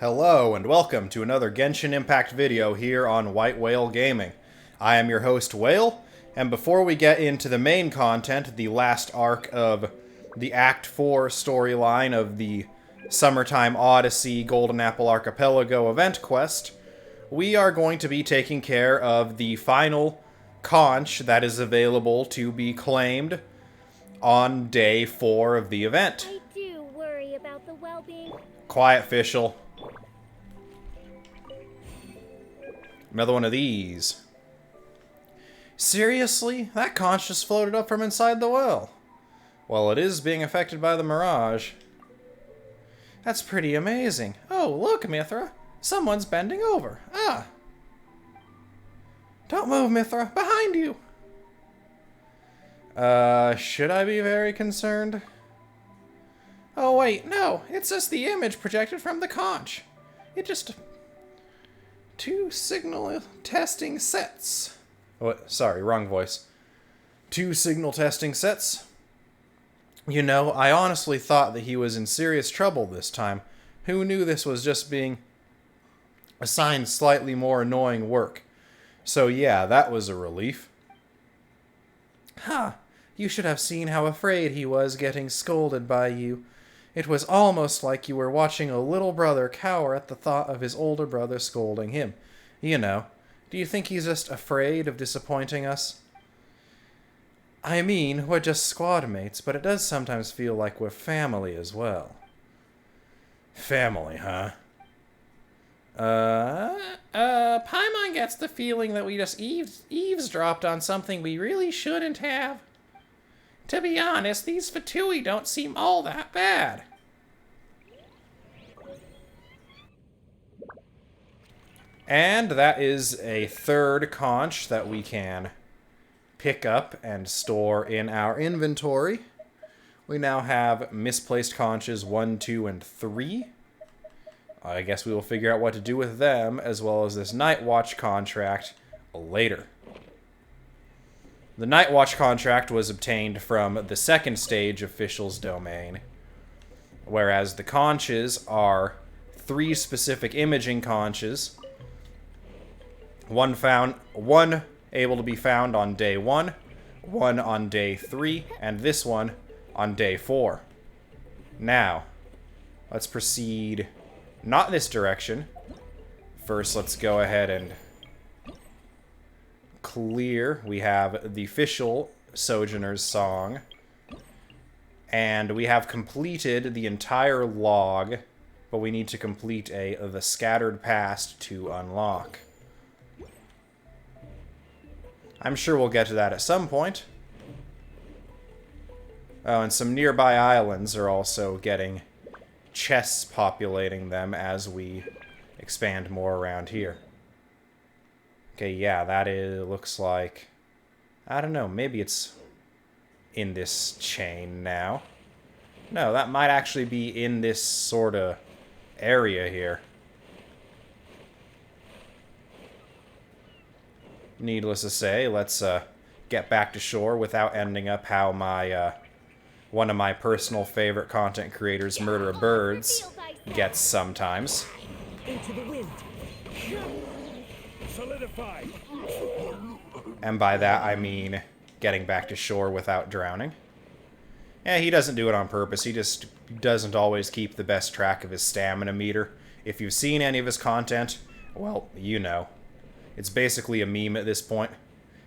Hello and welcome to another Genshin Impact video here on White Whale Gaming. I am your host Whale, and before we get into the main content, the last arc of the Act 4 storyline of the Summertime Odyssey Golden Apple Archipelago event quest, we are going to be taking care of the final conch that is available to be claimed on day 4 of the event. I do worry about the well-being. Quiet, Fischl. Another one of these. Seriously? That conch just floated up from inside the well. Well, it is being affected by the mirage. That's pretty amazing. Oh, look, Mithra. Someone's bending over. Ah. Don't move, Mithra. Behind you. Should I be very concerned? Oh, wait, no. It's just the image projected from the conch. It just... 2 signal testing sets. Oh, sorry, wrong voice. 2 signal testing sets. You know, I honestly thought that he was in serious trouble this time. Who knew this was just being assigned slightly more annoying work? So yeah, that was a relief. Ha! You should have seen how afraid he was getting scolded by you. It was almost like you were watching a little brother cower at the thought of his older brother scolding him. You know, do you think he's just afraid of disappointing us? I mean, we're just squad mates, but it does sometimes feel like we're family as well. Family, huh? Paimon gets the feeling that we just eavesdropped on something we really shouldn't have. To be honest, these Fatui don't seem all that bad. And that is a third conch that we can pick up and store in our inventory. We now have misplaced conches 1, 2, and 3. I guess we will figure out what to do with them, as well as this Night Watch contract later. The Night Watch contract was obtained from the second stage of Fischl's domain, whereas the conches are 3 specific imaging conches. One able to be found on day 1, one on day 3, and this one on day 4. Now, let's proceed not this direction. First, let's go ahead and clear. We have the Fischl Sojourner's Song. And we have completed the entire log, but we need to complete the Scattered Past to unlock. I'm sure we'll get to that at some point. Oh, and some nearby islands are also getting chests populating them as we expand more around here. Okay, yeah, looks like... I don't know, maybe it's in this chain now. No, that might actually be in this sort of area here. Needless to say, let's get back to shore without ending up how my one of my personal favorite content creators, Murder of Birds, gets sometimes. Into the wind. Solidify. And by that I mean getting back to shore without drowning. Yeah, he doesn't do it on purpose. He just doesn't always keep the best track of his stamina meter. If you've seen any of his content, well, you know. It's basically a meme at this point.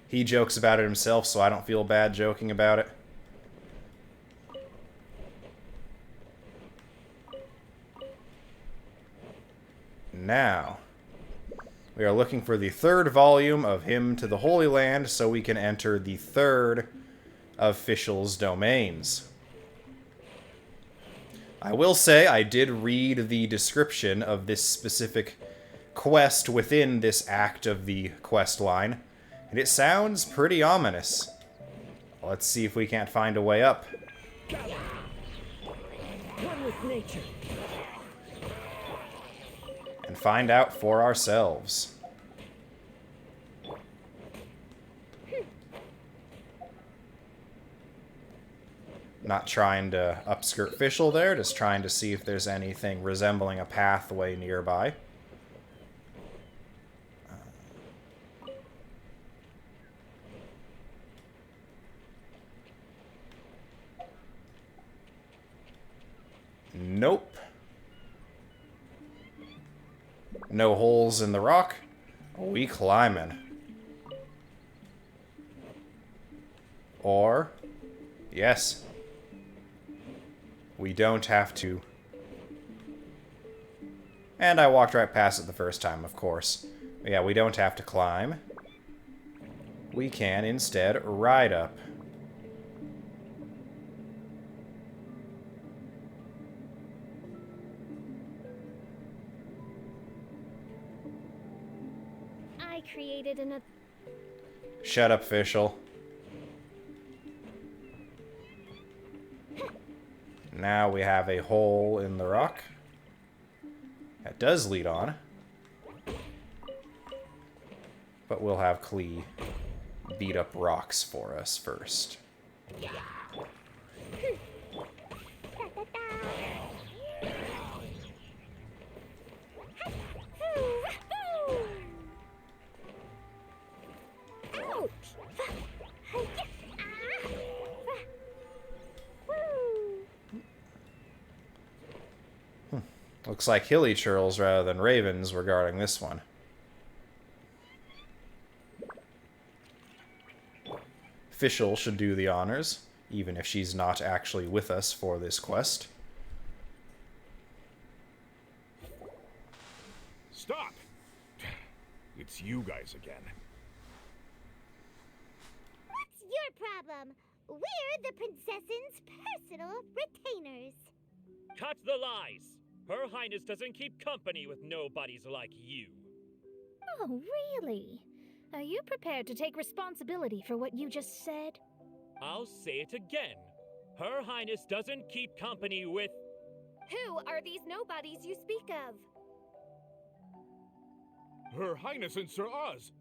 He jokes about it himself, so I don't feel bad joking about it. Now, we are looking for the 3rd volume of Hymn to the Holy Land so we can enter the 3rd of Fischl's domains. I will say I did read the description of this specific quest within this act of the quest line, and it sounds pretty ominous. Let's see if we can't find a way up. One with nature. And find out for ourselves. Not trying to upskirt Fischl there, just trying to see if there's anything resembling a pathway nearby. Nope. No holes in the rock. We climbing. Or, yes, we don't have to. And I walked right past it the first time, of course. But yeah, we don't have to climb. We can instead ride up. I created an... Shut up, Fischl. Now we have a hole in the rock. That does lead on. But we'll have Klee beat up rocks for us first. Looks like hilly churls rather than ravens regarding this one. Fischl should do the honors, even if she's not actually with us for this quest. Stop! It's you guys again. What's your problem? We're the princess's personal retainers. Cut the lies! Her Highness doesn't keep company with nobodies like you. Oh, really? Are you prepared to take responsibility for what you just said? I'll say it again. Her Highness doesn't keep company with... Who are these nobodies you speak of? Her Highness and Sir Oz.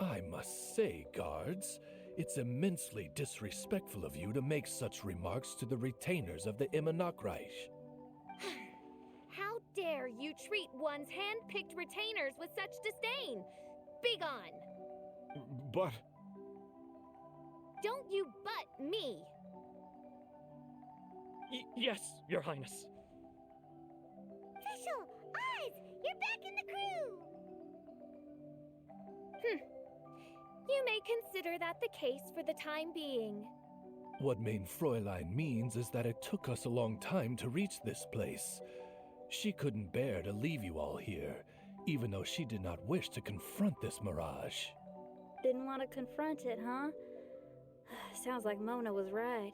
I must say, guards, it's immensely disrespectful of you to make such remarks to the retainers of the Immonokreich. How dare you treat one's hand-picked retainers with such disdain? Begone! But... Don't you butt me! Yes, Your Highness. Fischl! Oz! You're back in the crew! You may consider that the case for the time being. What Mein Fräulein means is that it took us a long time to reach this place. She couldn't bear to leave you all here, even though she did not wish to confront this mirage. Didn't want to confront it, huh? Sounds like Mona was right.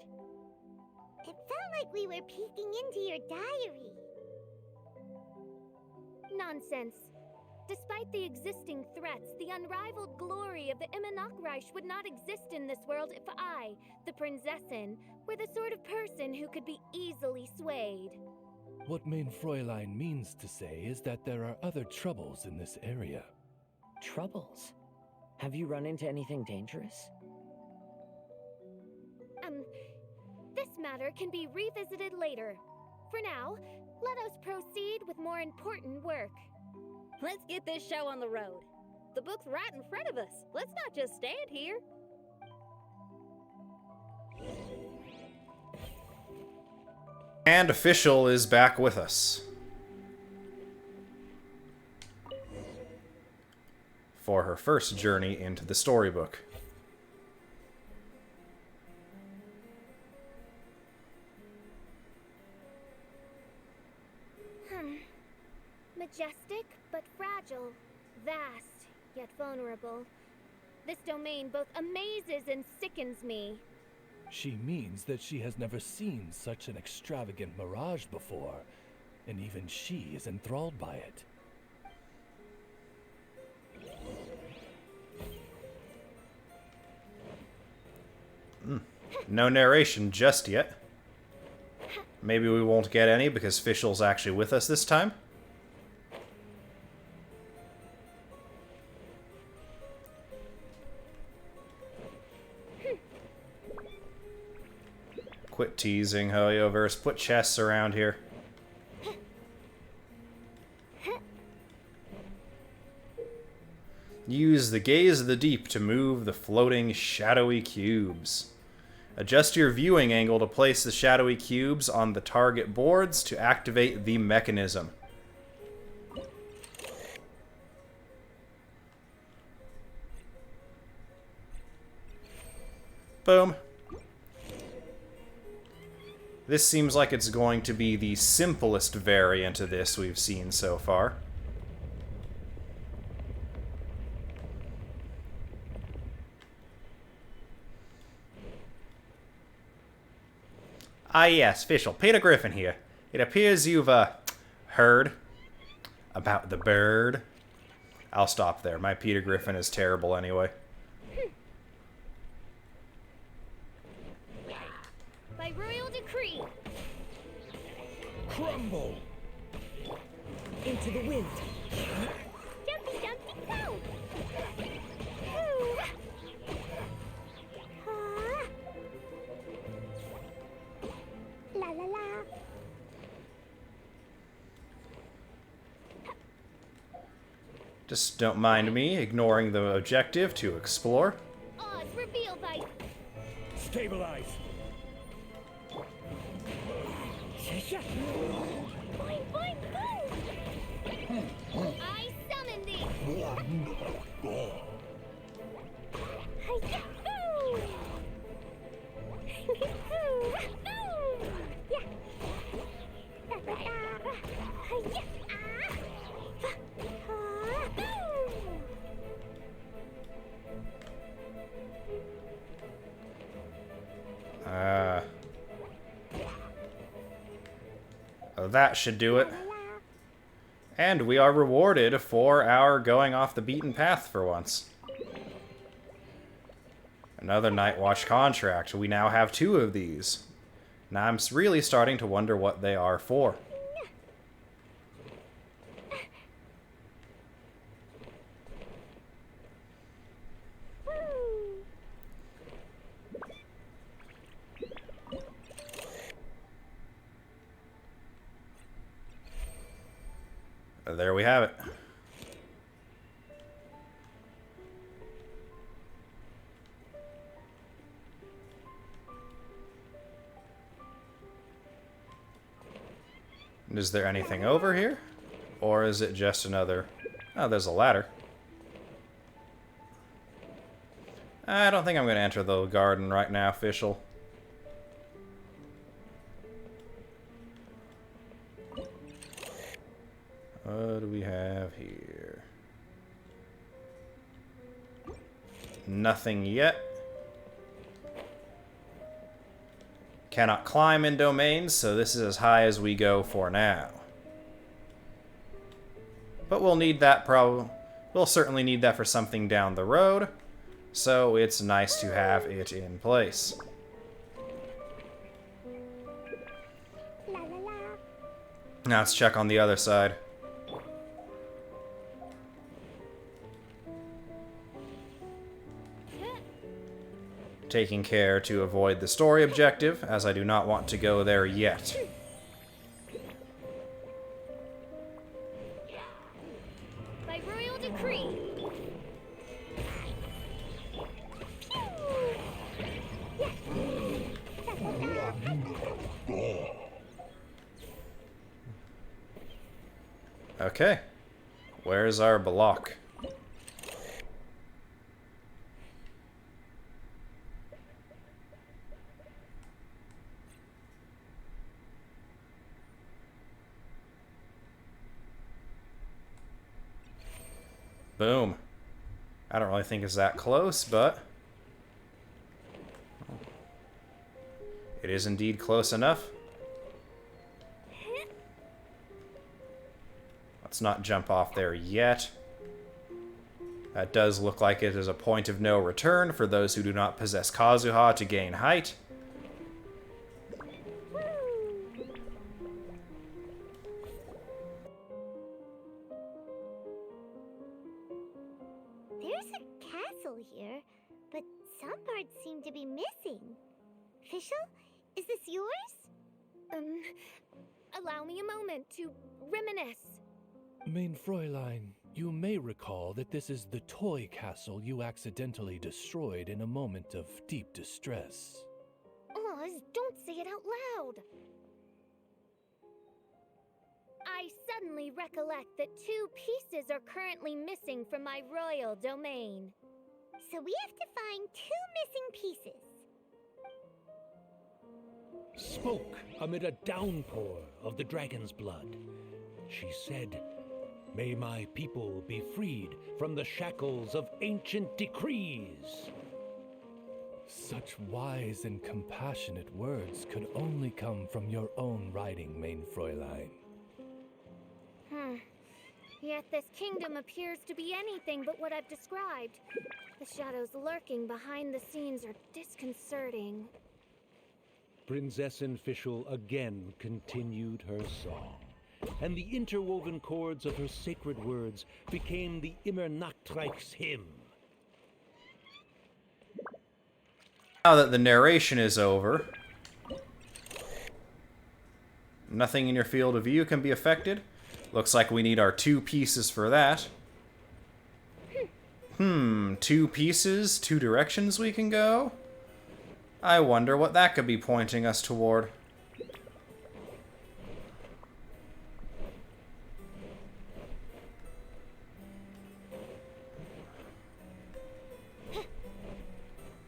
It felt like we were peeking into your diary. Nonsense. Despite the existing threats, the unrivaled glory of the Immonokreich would not exist in this world if I, the Prinzessin, were the sort of person who could be easily swayed. What Mein Fräulein means to say is that there are other troubles in this area. Troubles? Have you run into anything dangerous? This matter can be revisited later. For now, let us proceed with more important work. Let's get this show on the road. The book's right in front of us. Let's not just stand here. And Fischl is back with us. For her first journey into the storybook. Majestic, but fragile. Vast, yet vulnerable. This domain both amazes and sickens me. She means that she has never seen such an extravagant mirage before, and even she is enthralled by it. No narration just yet. Maybe we won't get any because Fischl's actually with us this time. Quit teasing, Hoyoverse. Put chests around here. Use the gaze of the deep to move the floating, shadowy cubes. Adjust your viewing angle to place the shadowy cubes on the target boards to activate the mechanism. Boom. This seems like it's going to be the simplest variant of this we've seen so far. Ah yes, Fischl, Peter Griffin here. It appears you've, heard about the bird. I'll stop there. My Peter Griffin is terrible anyway. By royal decree. Crumble! Into the wind. Jumpy, jumpy, go! Ooh. Ah. La la la. Just don't mind me ignoring the objective to explore. Oz revealed by Stabilize! boing boing boom. I summon thee. Hi-ya, hoo. Hoo. Yeah. Da, da, da. Hi-ya, ah. Oh, that should do it. And we are rewarded for our going off the beaten path for once. Another Night Watch contract. We now have 2 of these. Now I'm really starting to wonder what they are for. There we have it. Is there anything over here? Or is it just another... Oh, there's a ladder. I don't think I'm going to enter the garden right now, Fischl. What do we have here? Nothing yet. Cannot climb in domains, so this is as high as we go for now. But we'll need that we'll certainly need that for something down the road, so it's nice to have it in place. La la la. Now let's check on the other side. Taking care to avoid the story objective, as I do not want to go there yet. By royal decree. Okay. Where's our block? Boom. I don't really think it's that close, but it is indeed close enough. Let's not jump off there yet. That does look like it is a point of no return for those who do not possess Kazuha to gain height. There's a castle here, but some parts seem to be missing. Fischl, Is this yours? Allow me a moment to reminisce. Mein Fräulein, you may recall that this is the toy castle you accidentally destroyed in a moment of deep distress. Oz, don't say it out loud. I suddenly recollect that 2 pieces are currently missing from my royal domain. So we have to find 2 missing pieces. Smoke amid a downpour of the dragon's blood. She said, "May my people be freed from the shackles of ancient decrees." Such wise and compassionate words could only come from your own writing, Mein Fräulein. Yet this kingdom appears to be anything but what I've described. The shadows lurking behind the scenes are disconcerting. Prinzessin Fischl again continued her song, and the interwoven chords of her sacred words became the Immernachtreich's hymn. Now that the narration is over, nothing in your field of view can be affected. Looks like we need our 2 pieces for that. 2 pieces, 2 directions we can go? I wonder what that could be pointing us toward.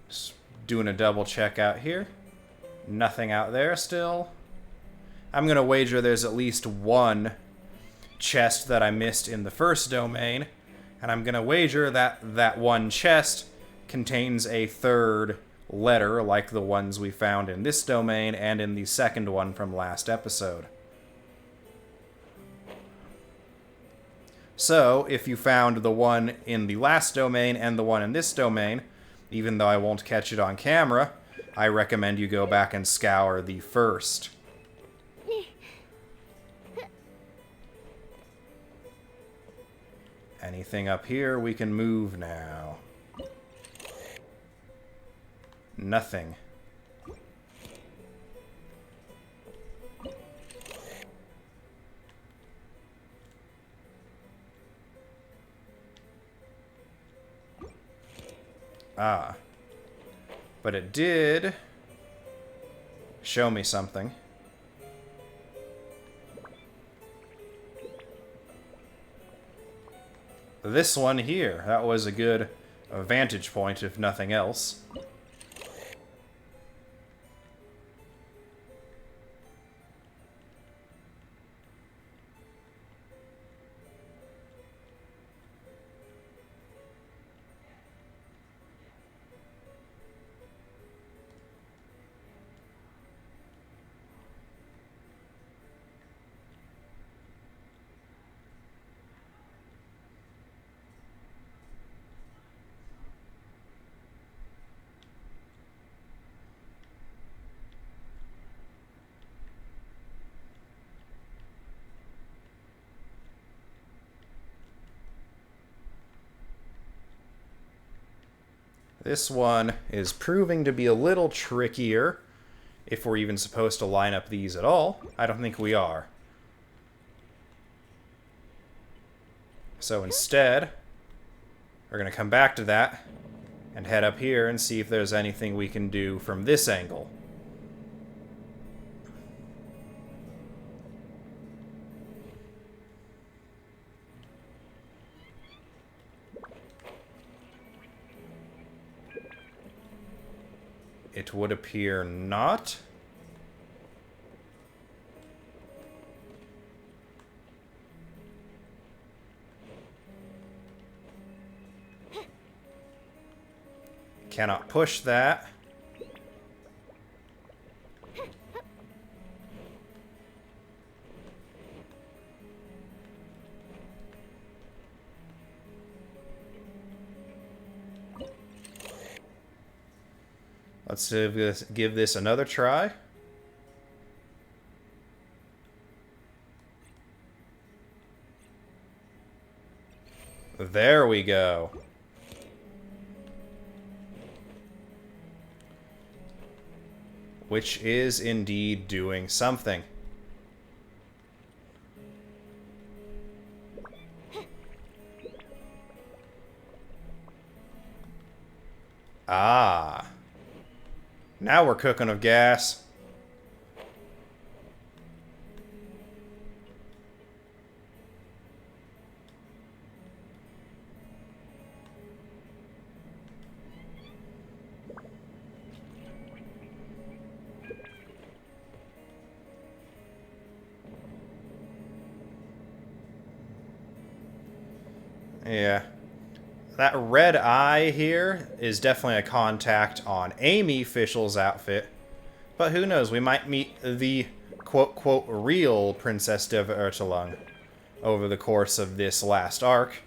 Just doing a double check out here. Nothing out there still. I'm gonna wager there's at least 1 chest that I missed in the first domain, and I'm gonna wager that that 1 chest contains a 3rd letter like the ones we found in this domain and in the second one from last episode. So, if you found the one in the last domain and the one in this domain, even though I won't catch it on camera, I recommend you go back and scour the first. Anything up here we can move now. Nothing. Ah. But it did show me something. This one here. That was a good vantage point, if nothing else. This one is proving to be a little trickier, if we're even supposed to line up these at all. I don't think we are. So instead, we're going to come back to that and head up here and see if there's anything we can do from this angle. It would appear not. Cannot push that. Let's give this another try. There we go. which is indeed doing something. Ah. Now we're cooking with gas. Yeah. That red eye here is definitely a contact on Amy Fischl's outfit. But who knows, we might meet the quote-quote real Princess de Ertelung over the course of this last arc.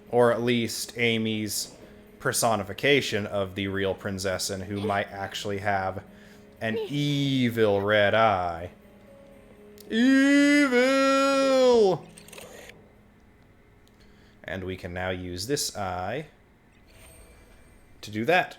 Or at least Amy's personification of the real Prinzessin, who might actually have an evil red eye. Evil! And we can now use this eye to do that.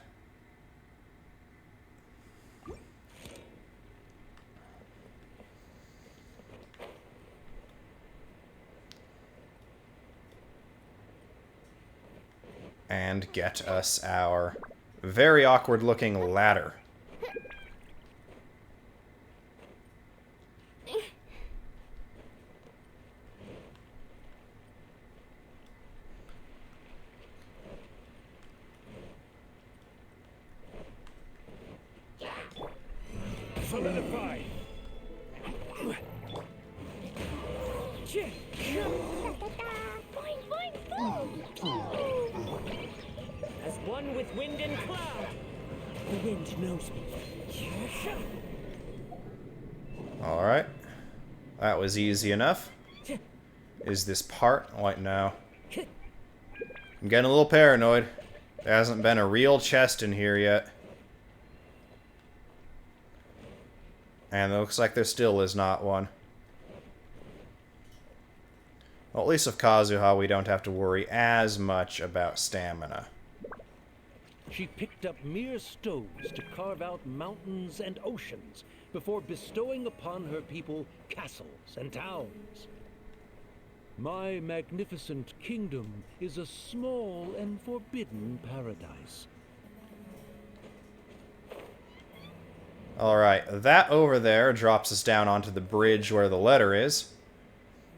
And get us our very awkward looking ladder. Solidify. As one with wind and cloud. The wind knows me. Alright. That was easy enough. Is this part? Wait, no. I'm getting a little paranoid. There hasn't been a real chest in here yet. And it looks like there still is not one. Well, at least with Kazuha, we don't have to worry as much about stamina. She picked up mere stones to carve out mountains and oceans before bestowing upon her people castles and towns. My magnificent kingdom is a small and forbidden paradise. Alright, that over there drops us down onto the bridge where the letter is.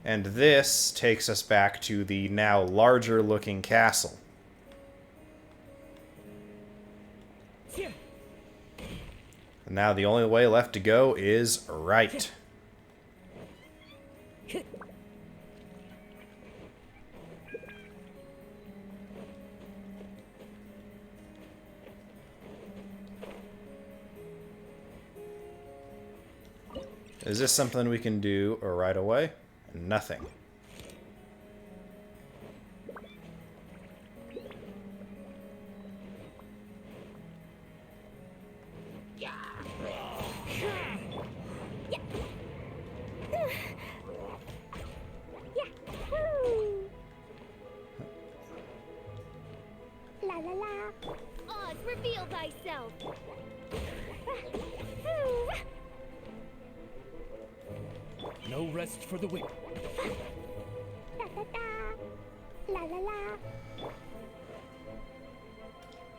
And this takes us back to the now larger looking castle. And now the only way left to go is right. Is this something we can do right away? Nothing. La la la. Oz, reveal thyself. No rest for the wicked. Da da da. La la la.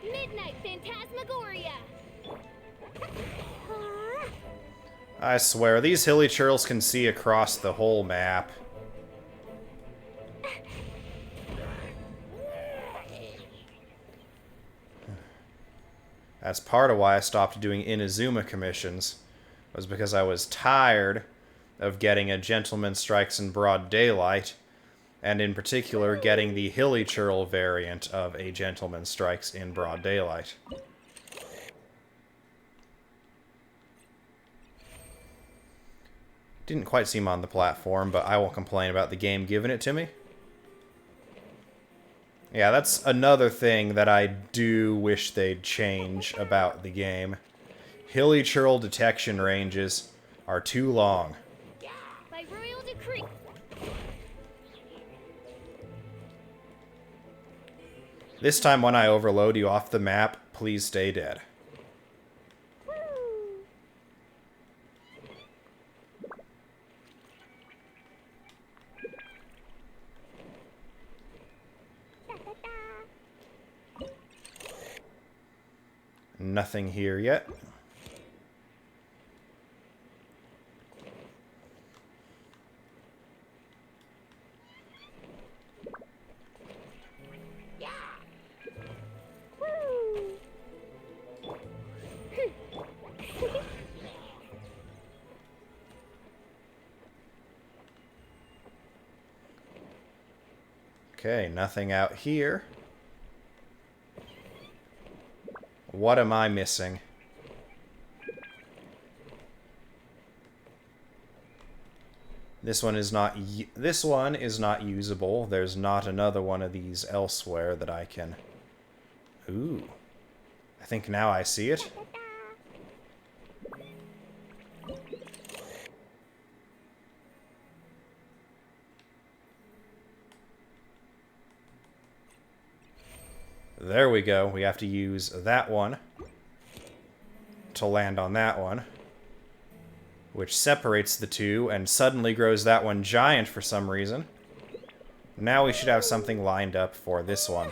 Midnight Phantasmagoria. I swear, these hilly churls can see across the whole map. That's part of why I stopped doing Inazuma commissions, was because I was tired of getting a Gentleman Strikes in Broad Daylight, and in particular getting the hilly churl variant of a Gentleman Strikes in Broad Daylight. Didn't quite seem on the platform, but I won't complain about the game giving it to me. Yeah, that's another thing that I do wish they'd change about the game. Hilly churl detection ranges are too long. By royal decree. This time when I overload you off the map, please stay dead. nothing here yet. Okay, nothing out here. What am I missing? This one is not usable. There's not another one of these elsewhere that I can... Ooh. I think now I see it. There we go. We have to use that one to land on that one, which separates the two and suddenly grows that one giant for some reason. Now we should have something lined up for this one.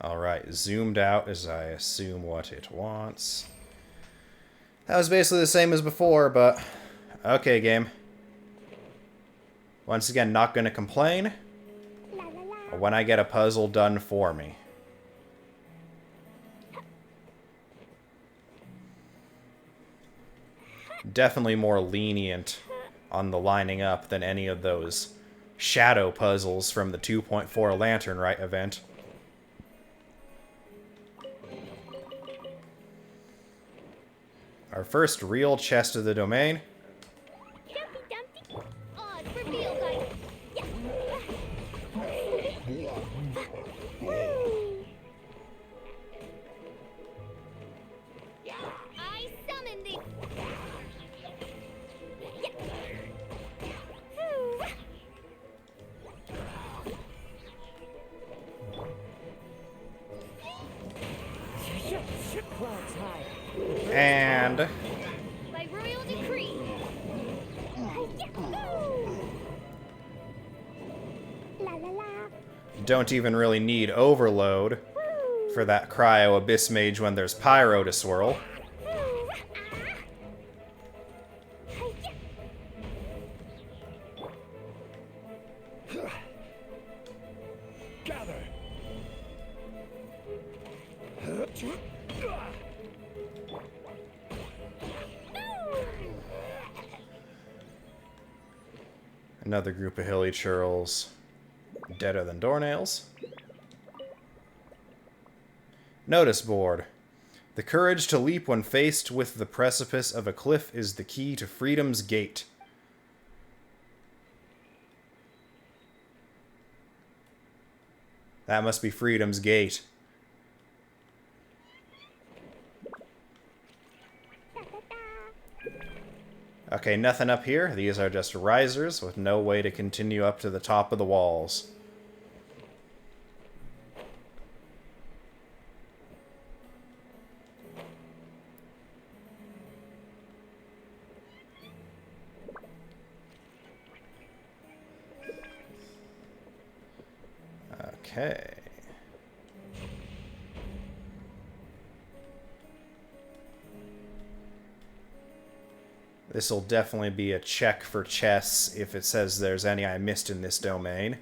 Alright, zoomed out as I assume what it wants. That was basically the same as before, but... Okay, game. Once again, not gonna complain when I get a puzzle done for me. Definitely more lenient on the lining up than any of those shadow puzzles from the 2.4 Lantern Rite event. Our first real chest of the domain. Dumpty Dumpty, Oz revealed by... I summon thee. Clouds high. And... By royal decree. La la la. don't even really need overload for that cryo abyss mage when there's pyro to swirl. Gather. Another group of hilly churls. Deader than doornails. Notice board. The courage to leap when faced with the precipice of a cliff is the key to freedom's gate. That must be freedom's gate. Okay, nothing up here. These are just risers with no way to continue up to the top of the walls. Okay. This'll definitely be a check for chess if it says there's any I missed in this domain.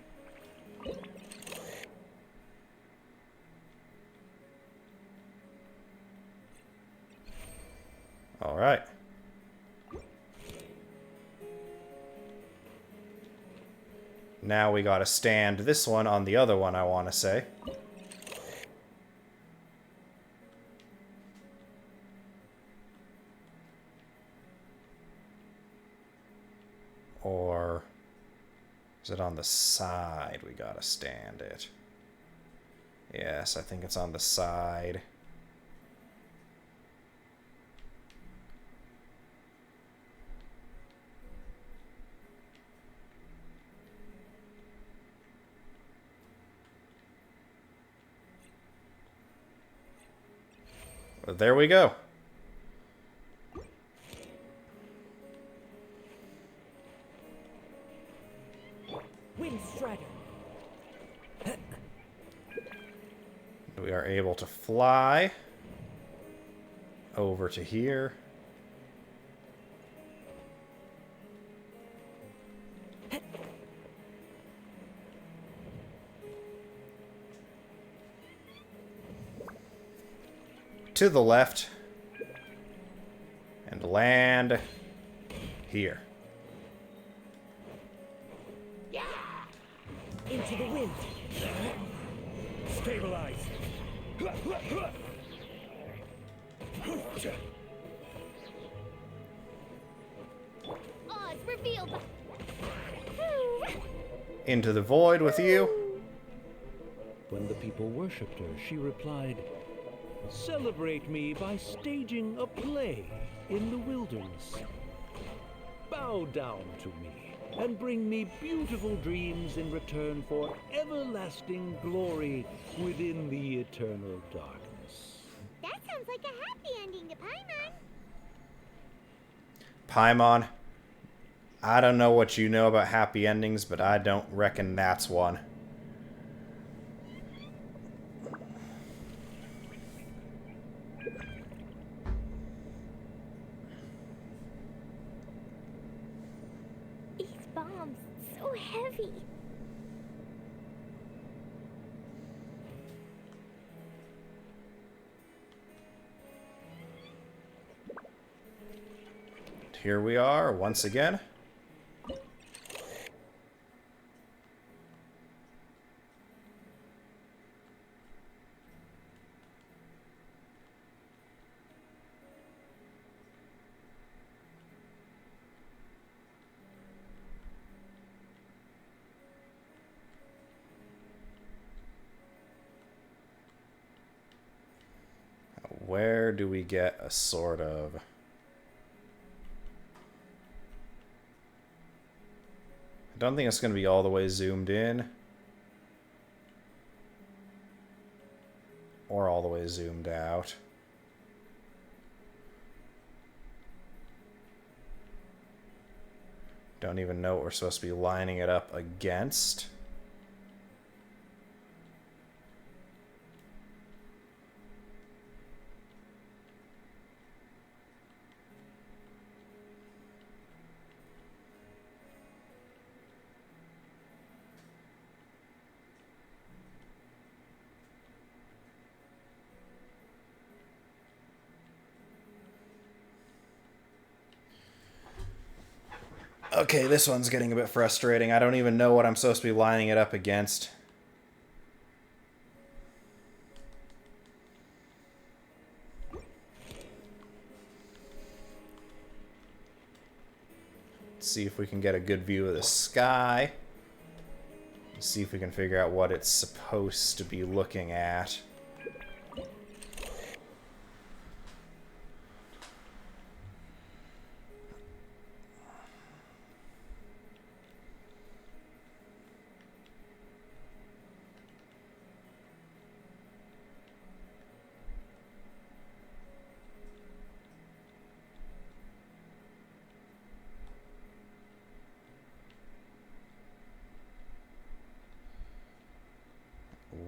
Alright. Now we gotta stand this one on the other one, I want to say. Or is it on the side we gotta stand it? Yes, I think it's on the side. There we go. Wind Strider. We are able to fly over to here. To the left. And land here. Into the wind. Stabilize. Oz, reveal Into the void with you. When the people worshipped her, she replied, "Celebrate me by staging a play in the wilderness. Bow down to me and bring me beautiful dreams in return for everlasting glory within the eternal darkness." That sounds like a happy ending to Paimon. Paimon, I don't know what you know about happy endings, but I don't reckon that's one. These bombs, so heavy. Here we are once again. Where do we get a sort of... I don't think it's going to be all the way zoomed in. Or all the way zoomed out. Don't even know what we're supposed to be lining it up against. Okay, this one's getting a bit frustrating. I don't even know what I'm supposed to be lining it up against. Let's see if we can get a good view of the sky. See if we can figure out what it's supposed to be looking at.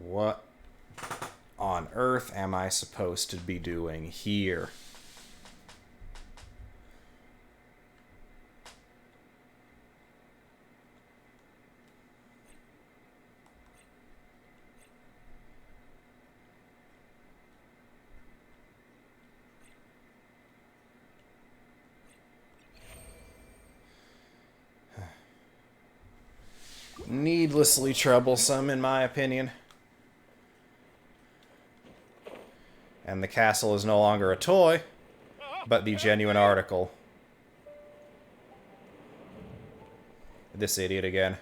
What on earth am I supposed to be doing here? Needlessly troublesome, in my opinion. And the castle is no longer a toy, but the genuine article. This idiot again.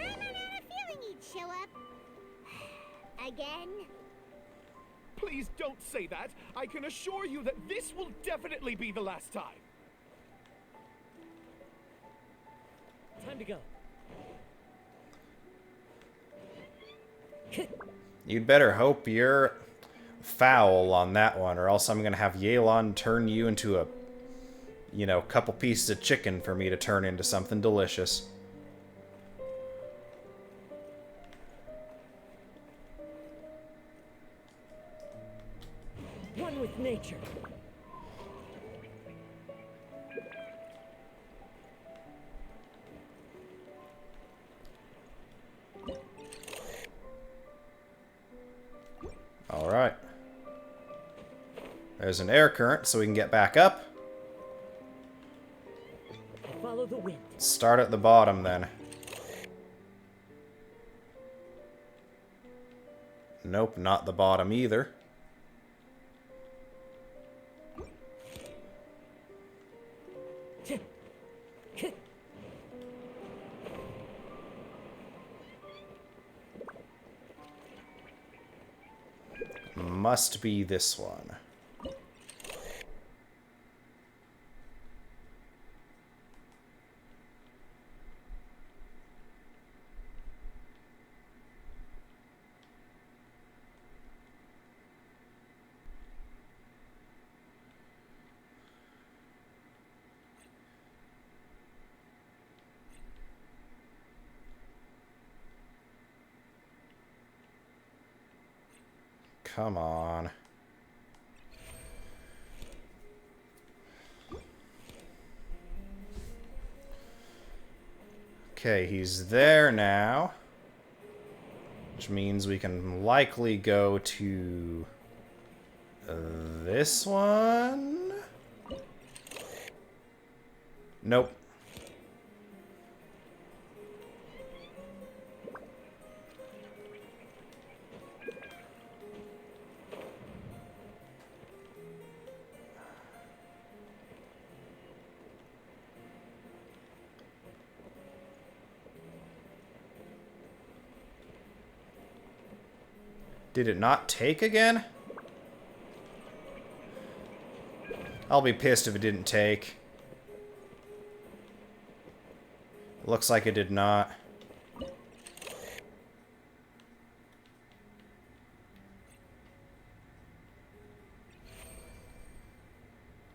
I had a feeling he'd show up. Again? Please don't say that. I can assure you that this will definitely be the last time. Time to go. You'd better hope you're foul on that one, or else I'm gonna have Yelan turn you into a, you know, couple pieces of chicken for me to turn into something delicious. One with nature. Alright. There's an air current, so we can get back up. Follow the wind. Start at the bottom, then. Nope, not the bottom either. Must be this one. Come on. Okay, he's there now. Which means we can likely go to this one? Nope. Did it not take again? I'll be pissed if it didn't take. Looks like it did not.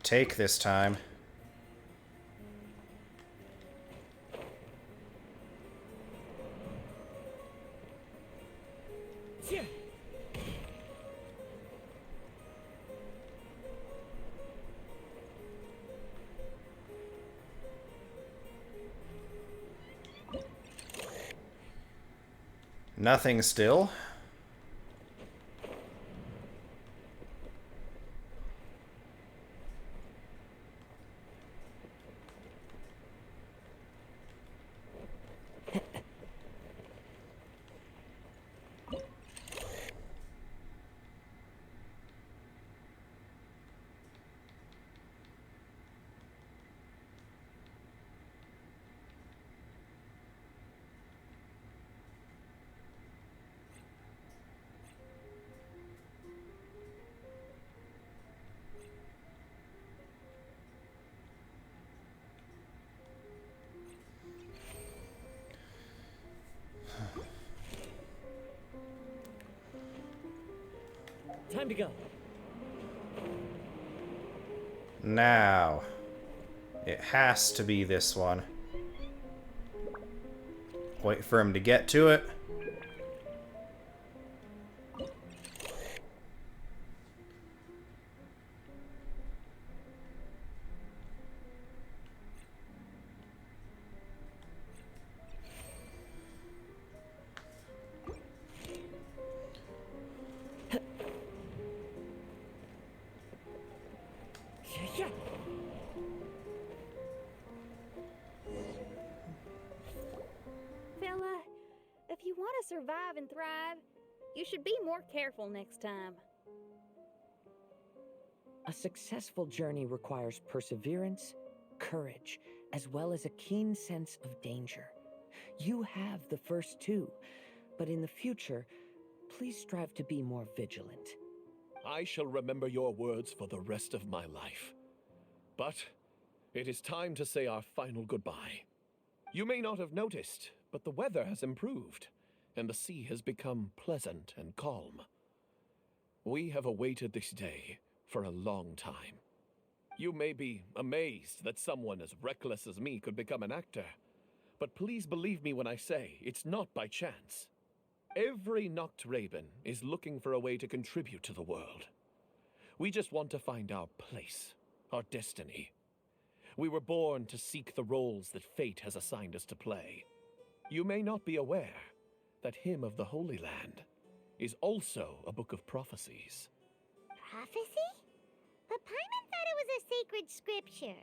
Take this time. Nothing still. Time to go. Now, it has to be this one. Wait for him to get to it. Fella, if you want to survive and thrive, you should be more careful next time. A successful journey requires perseverance, courage, as well as a keen sense of danger. You have the first two, but in the future, please strive to be more vigilant. I shall remember your words for the rest of my life. But it is time to say our final goodbye. You may not have noticed, but the weather has improved. and the sea has become pleasant and calm. We have awaited this day for a long time. You may be amazed that someone as reckless as me could become an actor, but please believe me when I say it's not by chance. Every Noct Raven is looking for a way to contribute to the world. We just want to find our place, our destiny. We were born to seek the roles that fate has assigned us to play. You may not be aware that Hymn of the Holy Land is also a book of prophecies. Prophecy? But Paimon thought it was a sacred scripture.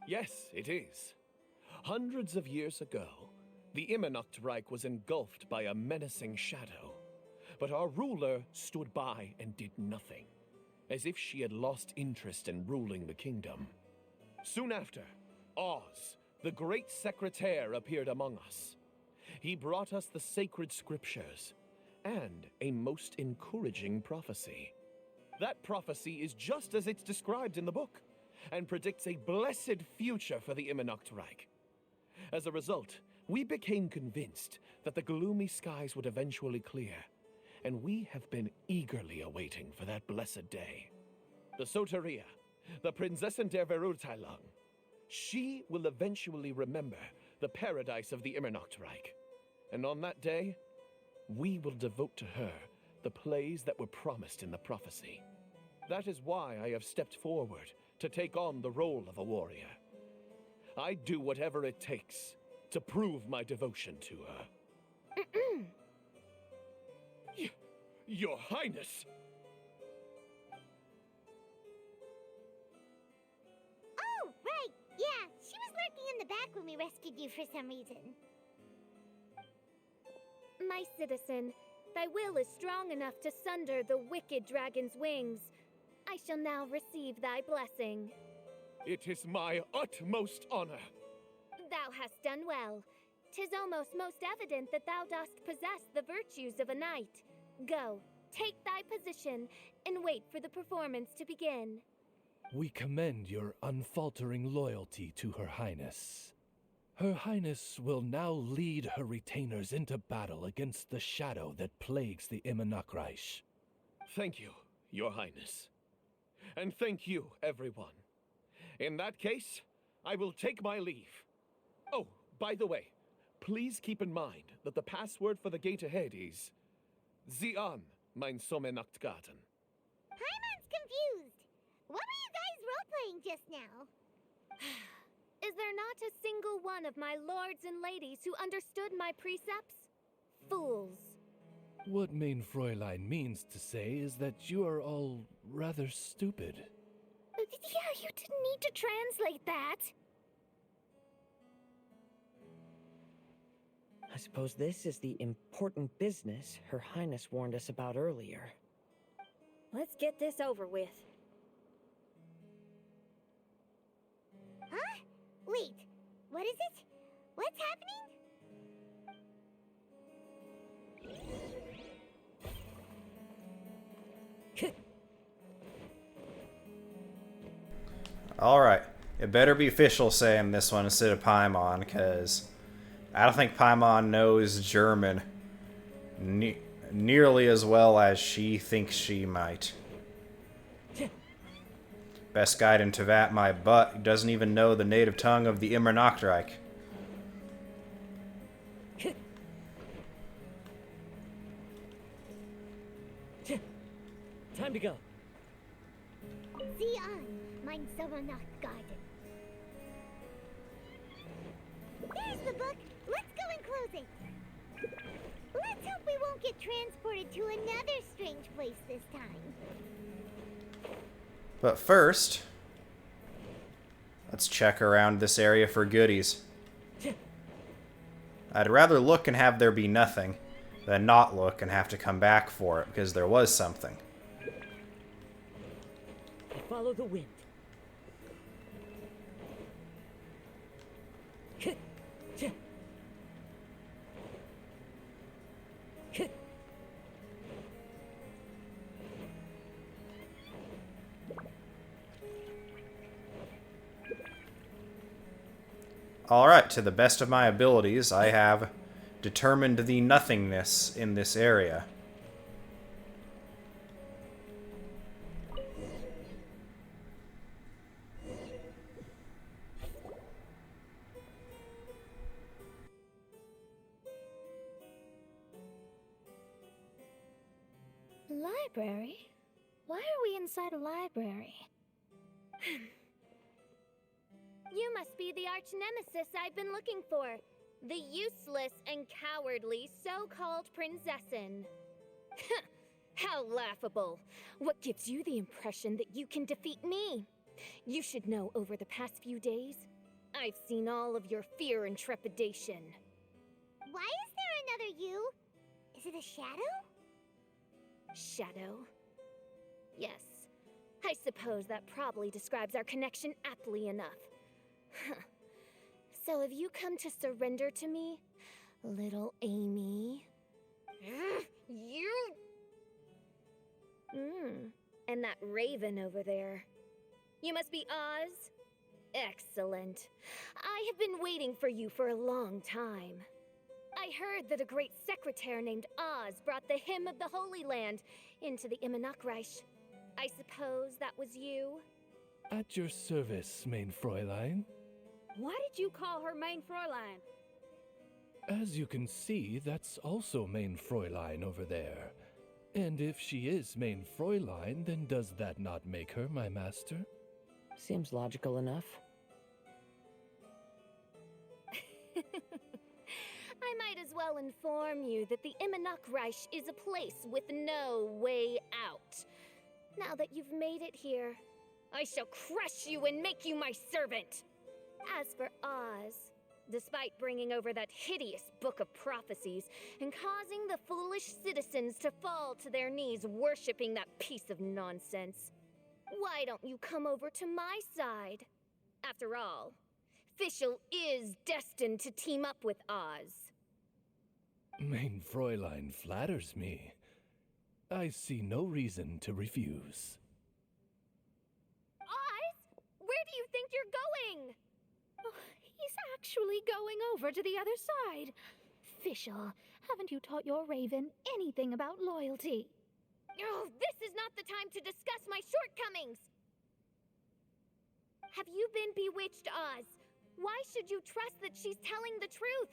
Yes, it is. Hundreds of years ago, the Immernocht Reich was engulfed by a menacing shadow. But our ruler stood by and did nothing, as if she had lost interest in ruling the kingdom. Soon after, Oz, the great secretaire, appeared among us. He brought us the sacred scriptures and a most encouraging prophecy. That prophecy is just as it's described in the book, and predicts a blessed future for the Immernocht Reich. As a result, we became convinced that the gloomy skies would eventually clear, and we have been eagerly awaiting for that blessed day. The Soteria, the Prinzessin der Verurteilung, she will eventually remember the paradise of the Immernocht Reich. And on that day, we will devote to her the plays that were promised in the prophecy. That is why I have stepped forward to take on the role of a warrior. I'd do whatever it takes to prove my devotion to her. Your Highness! Oh, right! Yeah, she was lurking in the back when we rescued you for some reason. My citizen, thy will is strong enough to sunder the wicked dragon's wings. I shall now receive thy blessing. It is my utmost honor. Thou hast done well. 'Tis almost most evident that thou dost possess the virtues of a knight. Go, take thy position, and wait for the performance to begin. We commend your unfaltering loyalty to Her Highness. Her Highness will now lead her retainers into battle against the shadow that plagues the Immernocht Reich. Thank you, Your Highness. And thank you, everyone. In that case, I will take my leave. Oh, by the way, please keep in mind that the password for the gate ahead is Zian, mein Sommernachtgarten. Paimon's confused. What were you guys role-playing just now? Is there not a single one of my lords and ladies who understood my precepts? Fools. What mein Fräulein means to say is that you are all rather stupid. Yeah, you didn't need to translate that. I suppose this is the important business Her Highness warned us about earlier. Let's get this over with. Huh? Wait, what is it? What's happening? Alright. It better be Fischl saying this one instead of Paimon, because I don't think Paimon knows German nearly as well as she thinks she might. Best guide in Tevat, my butt, doesn't even know the native tongue of the Immernocht Reich. Time to go. Zian, mein Sommernachtgarten. There's the book. Let's go and close it. Let's hope we won't get transported to another strange place this time. But first, let's check around this area for goodies. I'd rather look and have there be nothing than not look and have to come back for it, because there was something. Follow the wind. Alright, to the best of my abilities, I have determined the nothingness in this area. Library? Why are we inside a library? You must be the arch nemesis I've been looking for. The useless and cowardly so-called Prinzessin. How laughable. What gives you the impression that you can defeat me? You should know over the past few days, I've seen all of your fear and trepidation. Why is there another you? Is it a shadow? Shadow? Yes. I suppose that probably describes our connection aptly enough. So have you come to surrender to me, little Amy? You... And that raven over there. You must be Oz? Excellent. I have been waiting for you for a long time. I heard that a great secretary named Oz brought the hymn of the Holy Land into the Immenocreich. I suppose that was you? At your service, mein Fräulein. Why did you call her Main Fräulein? As you can see, that's also mein Fräulein over there. And if she is mein Fräulein, then does that not make her my master? Seems logical enough. I might as well inform you that the Immenocreich is a place with no way out. Now that you've made it here, I shall crush you and make you my servant. As for Oz, despite bringing over that hideous book of prophecies and causing the foolish citizens to fall to their knees worshipping that piece of nonsense, why don't you come over to my side? After all, Fischl is destined to team up with Oz. Mein Fräulein flatters me. I see no reason to refuse. Oz? Where do you think you're going? He's actually going over to the other side. Fischl, haven't you taught your raven anything about loyalty? Oh, this is not the time to discuss my shortcomings! Have you been bewitched, Oz? Why should you trust that she's telling the truth?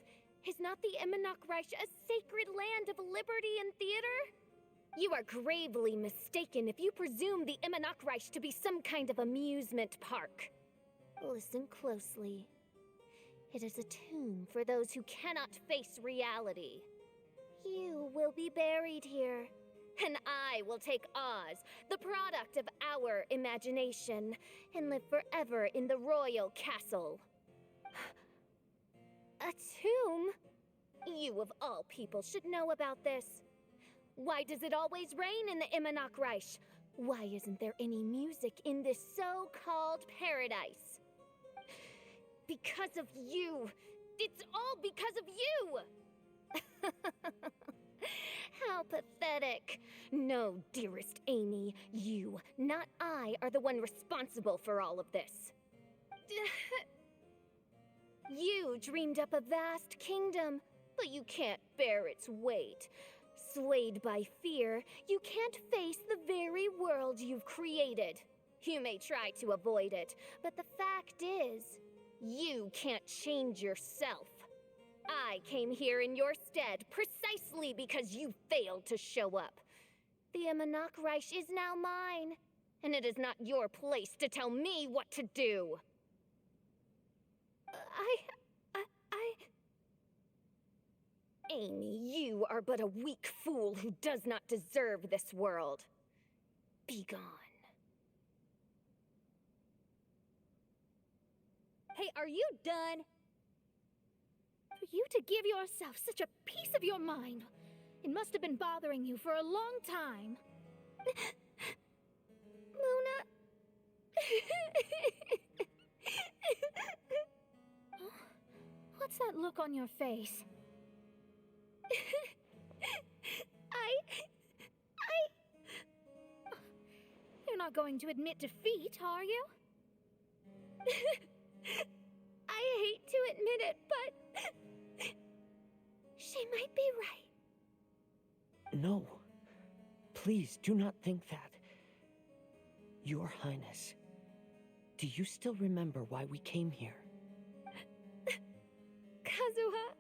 Is not the Immenocreich a sacred land of liberty and theater? You are gravely mistaken if you presume the Immenocreich to be some kind of amusement park. Listen closely. It is a tomb for those who cannot face reality. You will be buried here, and I will take Oz, the product of our imagination, and live forever in the royal castle. A tomb? You of all people should know about this. Why does it always rain in the Immenocreich? Why isn't there any music in this so-called paradise? Because of you! It's all because of you! How pathetic. No, dearest Amy, you, not I, are the one responsible for all of this. You dreamed up a vast kingdom, but you can't bear its weight. Swayed by fear, you can't face the very world you've created. You may try to avoid it, but the fact is, you can't change yourself. I came here in your stead precisely because you failed to show up. The Immenocreich is now mine, and it is not your place to tell me what to do. Amy, you are but a weak fool who does not deserve this world. Be gone. Hey, are you done? For you to give yourself such a piece of your mind, it must have been bothering you for a long time. Mona... What's that look on your face? You're not going to admit defeat, are you? I hate to admit it, but... She might be right. No. Please do not think that. Your Highness, do you still remember why we came here? Kazuha?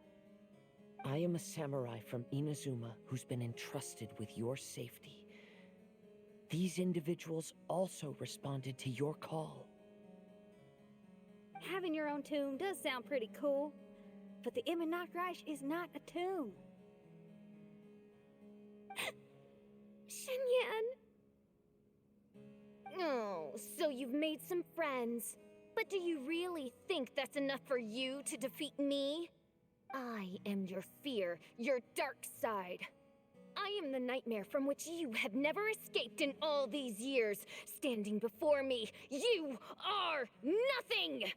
I am a samurai from Inazuma who's been entrusted with your safety. These individuals also responded to your call. Having your own tomb does sound pretty cool, but the Immonakreich is not a tomb. Shenyan! Oh, so you've made some friends. But do you really think that's enough for you to defeat me? I am your fear, your dark side. I am the nightmare from which you have never escaped in all these years. Standing before me, you are nothing!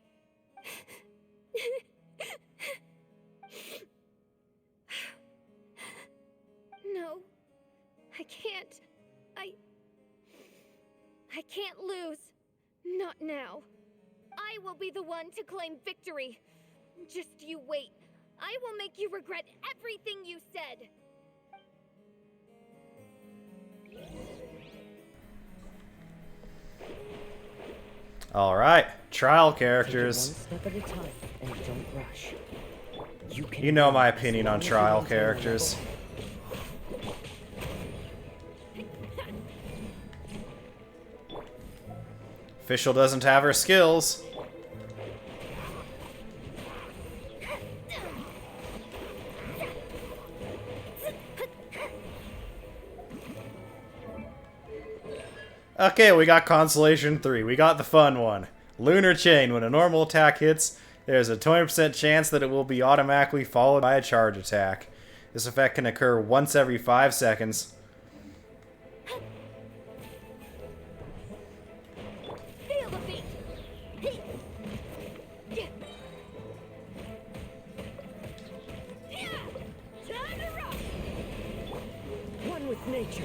No, I can't. I can't lose. Not now. I will be the one to claim victory. Just you wait. I will make you regret everything you said. All right, trial characters. Take it one step at a time and don't rush. You know my opinion on trial characters. Fischl doesn't have her skills. Okay, we got Consolation 3. We got the fun one. Lunar Chain. When a normal attack hits, there's a 20% chance that it will be automatically followed by a charge attack. This effect can occur once every 5 seconds. Feel the beat. Time to rock. One with nature.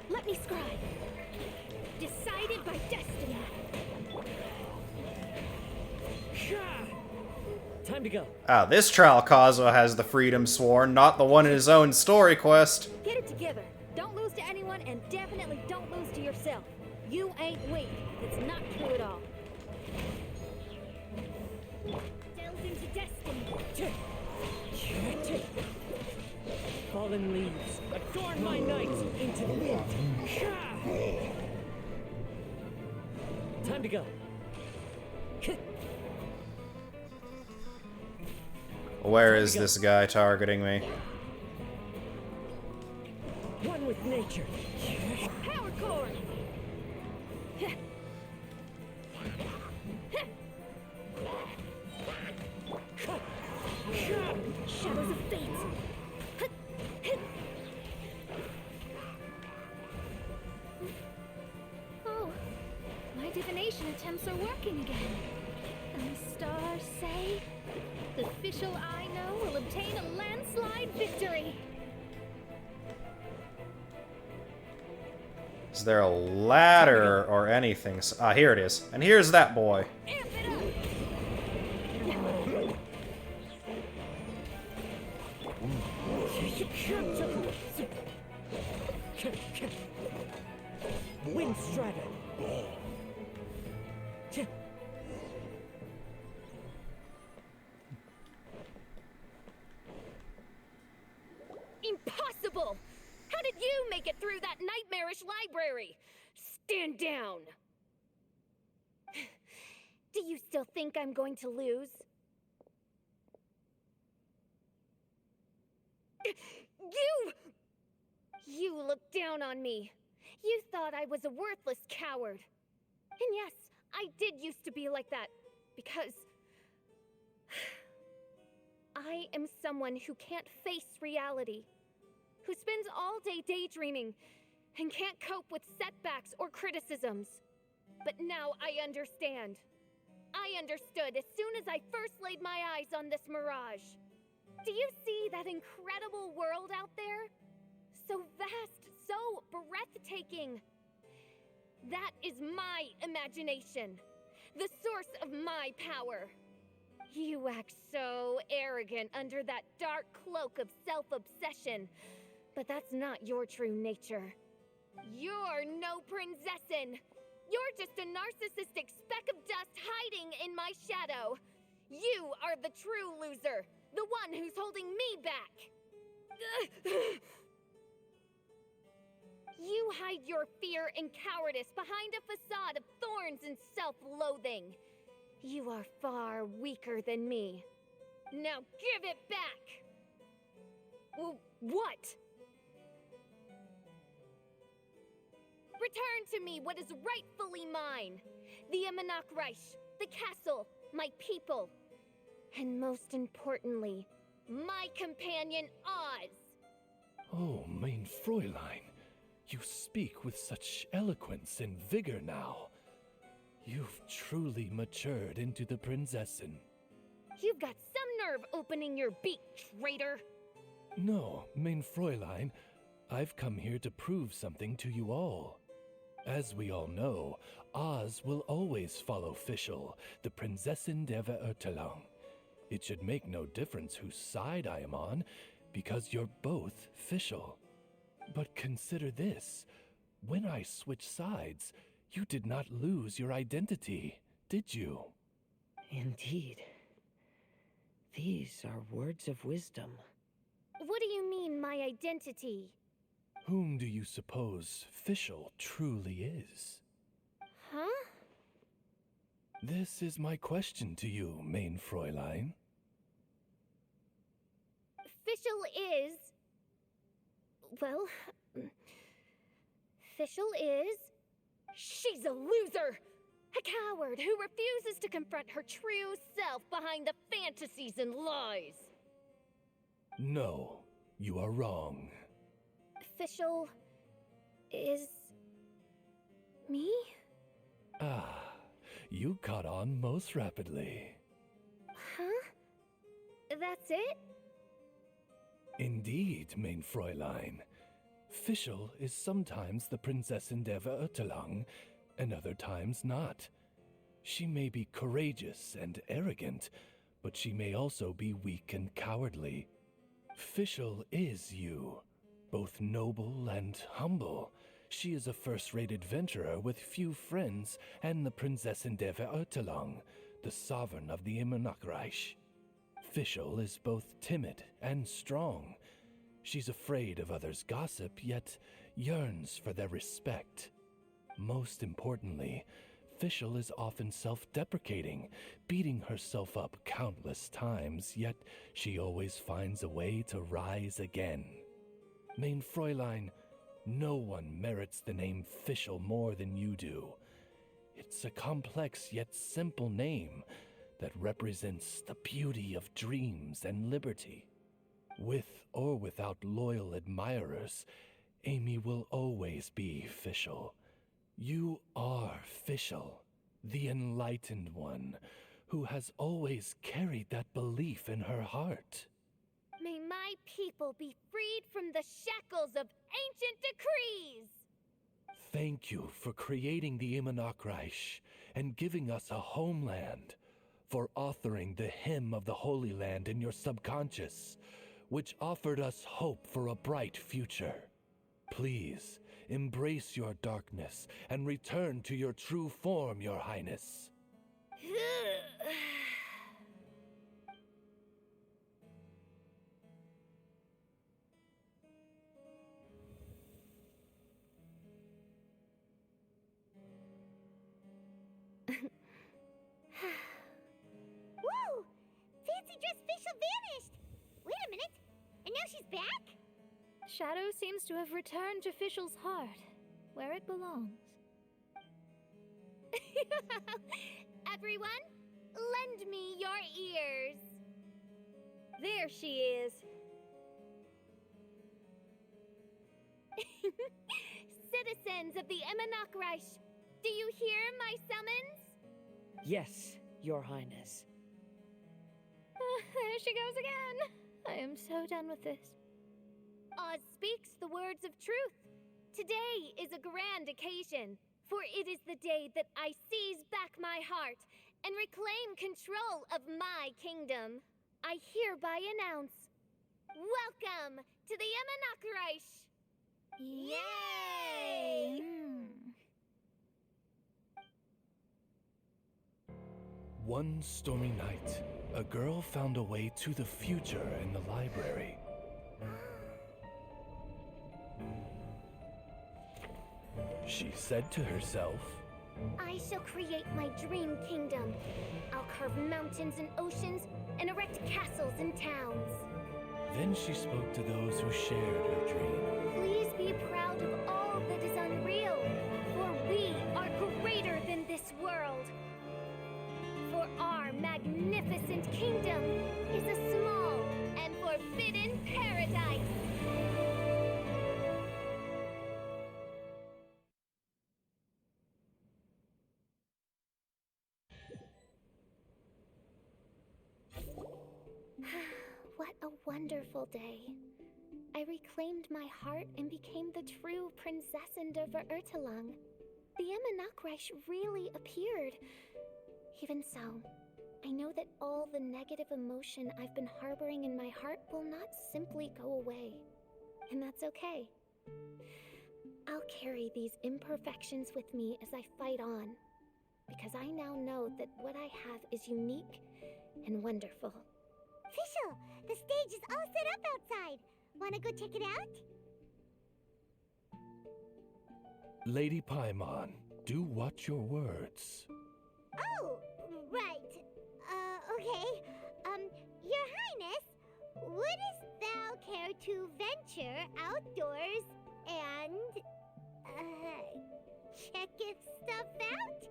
Let me scribe. Decided by destiny. Time to go. This trial Kazuha has the Freedom Sworn, not the one in his own story quest. Get it together. Don't lose to anyone, and definitely don't lose to yourself. You ain't weak. It's not true at all. Delve into destiny. Fallen leaves, adorn my night into the wind. Time to go. Where is this guy targeting me? One with nature. Power core. Shadows of fate. Oh, my divination attempts are working again. And the stars say the Fischl I know will obtain a landslide victory. Is there a ladder or anything? Ah, here it is. And here's that boy. Amp it up. Wind Strider. Impossible! How did you make it through that nightmarish library? Stand down! Do you still think I'm going to lose? You looked down on me. You thought I was a worthless coward. And yes, I did used to be like that, because I am someone who can't face reality, who spends all day daydreaming and can't cope with setbacks or criticisms. But now I understand. I understood as soon as I first laid my eyes on this mirage. Do you see that incredible world out there? So vast, so breathtaking. That is my imagination, the source of my power. You act so arrogant under that dark cloak of self-obsession. But that's not your true nature. You're no princessin! You're just a narcissistic speck of dust hiding in my shadow! You are the true loser! The one who's holding me back! You hide your fear and cowardice behind a facade of thorns and self-loathing. You are far weaker than me. Now give it back! What? Return to me what is rightfully mine. The Reich, the castle, my people. And most importantly, my companion Oz. Oh, mein Fräulein, you speak with such eloquence and vigor now. You've truly matured into the Prinzessin. You've got some nerve opening your beak, traitor! No, mein Fräulein, I've come here to prove something to you all. As we all know, Oz will always follow Fischl, the Prinzessin der Verurteilung. It should make no difference whose side I am on, because you're both Fischl. But consider this. When I switched sides, you did not lose your identity, did you? Indeed. These are words of wisdom. What do you mean, my identity? Whom do you suppose Fischl truly is? Huh? This is my question to you, mein Fräulein. Fischl is... Well... Fischl is... She's a loser! A coward who refuses to confront her true self behind the fantasies and lies! No, you are wrong. Fischl is... me? Ah, you caught on most rapidly. Huh? That's it? Indeed, mein Fräulein. Fischl is sometimes the Prinzessin der Verurteilung, and other times not. She may be courageous and arrogant, but she may also be weak and cowardly. Fischl is you, both noble and humble. She is a first-rate adventurer with few friends and the Prinzessin der Verurteilung, the sovereign of the Reich. Fischl is both timid and strong. She's afraid of others' gossip, yet yearns for their respect. Most importantly, Fischl is often self-deprecating, beating herself up countless times, yet she always finds a way to rise again. Mein Fräulein, no one merits the name Fischl more than you do. It's a complex yet simple name that represents the beauty of dreams and liberty. With or without loyal admirers, Amy will always be Fischl. You are Fischl, the enlightened one, who has always carried that belief in her heart. May my people be freed from the shackles of ancient decrees! Thank you for creating the Reich and giving us a homeland, for authoring the hymn of the Holy Land in your subconscious, which offered us hope for a bright future. Please, embrace your darkness and return to your true form, Your Highness. Whoa! Fancy dress Fischl vanished! Wait a minute, and now she's back? Shadow seems to have returned to Fischl's heart, where it belongs. Everyone, lend me your ears. There she is. Citizens of the Reich, do you hear my summons? Yes, Your Highness. There she goes again. I am so done with this. Oz speaks the words of truth. Today is a grand occasion, for it is the day that I seize back my heart and reclaim control of my kingdom. I hereby announce, welcome to the Imanakreich! Yay! One stormy night, a girl found a way to the future in the library. She said to herself, I shall create my dream kingdom. I'll carve mountains and oceans and erect castles and towns. Then she spoke to those who shared her dream. Please be proud of all that is unreal, for we are greater than this world. For our magnificent kingdom is a small and forbidden paradise. What a wonderful day. I reclaimed my heart and became the true Prinzessin of Ertelang. The Imanakreich really appeared. Even so, I know that all the negative emotion I've been harboring in my heart will not simply go away. And that's okay. I'll carry these imperfections with me as I fight on, because I now know that what I have is unique and wonderful. Fischl, the stage is all set up outside. Wanna go check it out? Lady Paimon, do watch your words. Oh, right. Okay. Your Highness, wouldst thou care to venture outdoors and, check if stuff out?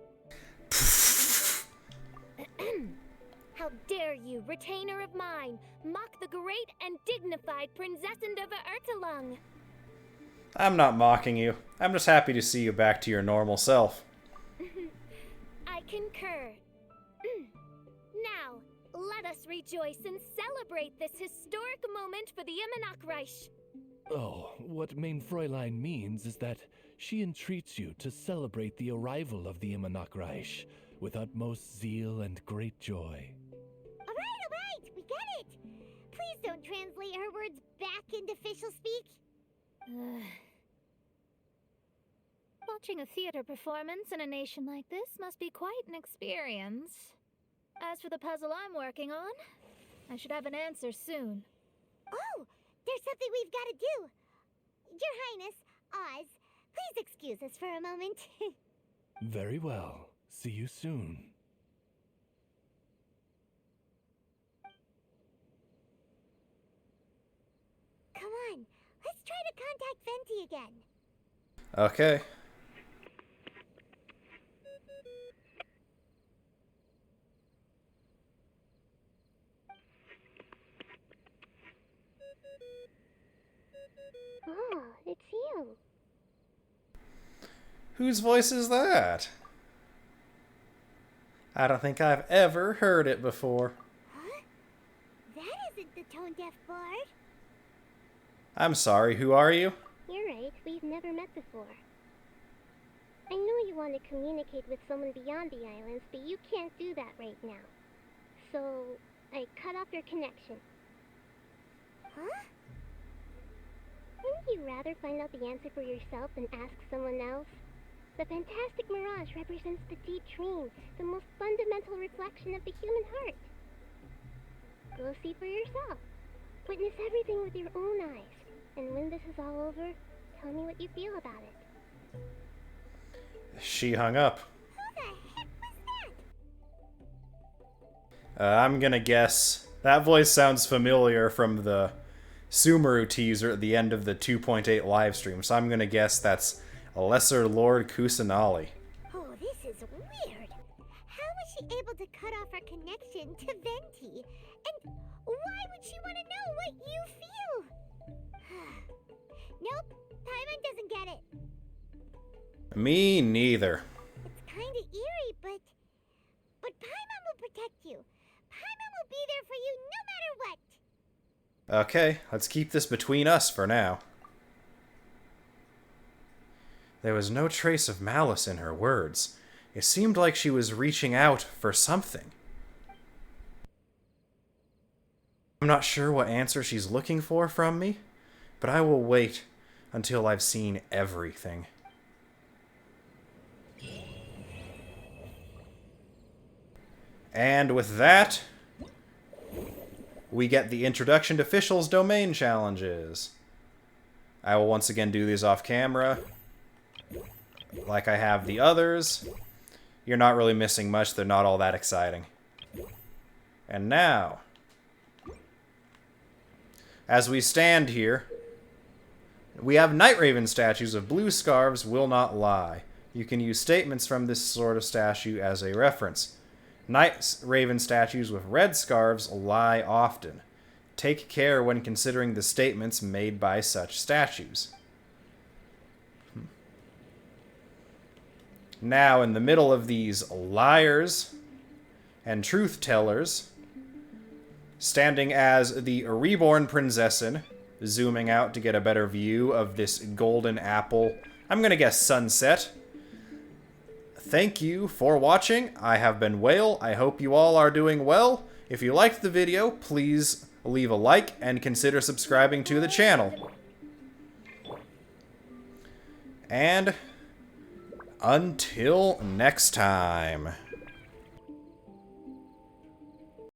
How dare you, retainer of mine, mock the great and dignified Prinzessin of Ertelang? I'm not mocking you. I'm just happy to see you back to your normal self. I concur. Now, let us rejoice and celebrate this historic moment for the Imanakreich. Oh, what Mein Fräulein means is that she entreats you to celebrate the arrival of the Imanakreich with utmost zeal and great joy. Alright, we get it! Please don't translate her words back into Fischl speak. Watching a theater performance in a nation like this must be quite an experience. As for the puzzle I'm working on, I should have an answer soon. Oh, there's something we've got to do. Your Highness, Oz, please excuse us for a moment. Very well. See you soon. Come on, let's try to contact Venti again. Okay. Oh, it's you. Whose voice is that? I don't think I've ever heard it before. Huh? That isn't the tone-deaf bard. I'm sorry, who are you? You're right, we've never met before. I know you want to communicate with someone beyond the islands, but you can't do that right now. So, I cut off your connection. Huh? Wouldn't you rather find out the answer for yourself than ask someone else? The fantastic mirage represents the deep dream, the most fundamental reflection of the human heart. Go see for yourself. Witness everything with your own eyes. And when this is all over, tell me what you feel about it. She hung up. Who the heck was that? I'm gonna guess. That voice sounds familiar from the Sumeru teaser at the end of the 2.8 livestream, so I'm gonna guess that's Lesser Lord Kusanali. Oh, this is weird. How was she able to cut off her connection to Venti? And why would she want to know what you feel? Nope, Paimon doesn't get it. Me neither. It's kind of eerie, but Paimon will protect you. Paimon will be there for you no matter what. Okay, let's keep this between us for now. There was no trace of malice in her words. It seemed like she was reaching out for something. I'm not sure what answer she's looking for from me, but I will wait until I've seen everything. And with that, we get the introduction to Fischl's domain challenges. I will once again do these off camera, like I have the others. You're not really missing much, they're not all that exciting. And now, as we stand here, we have Night Raven statues of blue scarves will not lie. You can use statements from this sort of statue as a reference. Night Raven statues with red scarves lie often. Take care when considering the statements made by such statues. Now, in the middle of these liars and truth-tellers, standing as the reborn Prinzessin, zooming out to get a better view of this golden apple, I'm gonna guess sunset. Thank you for watching. I have been Whale. I hope you all are doing well. If you liked the video, please leave a like and consider subscribing to the channel. And until next time.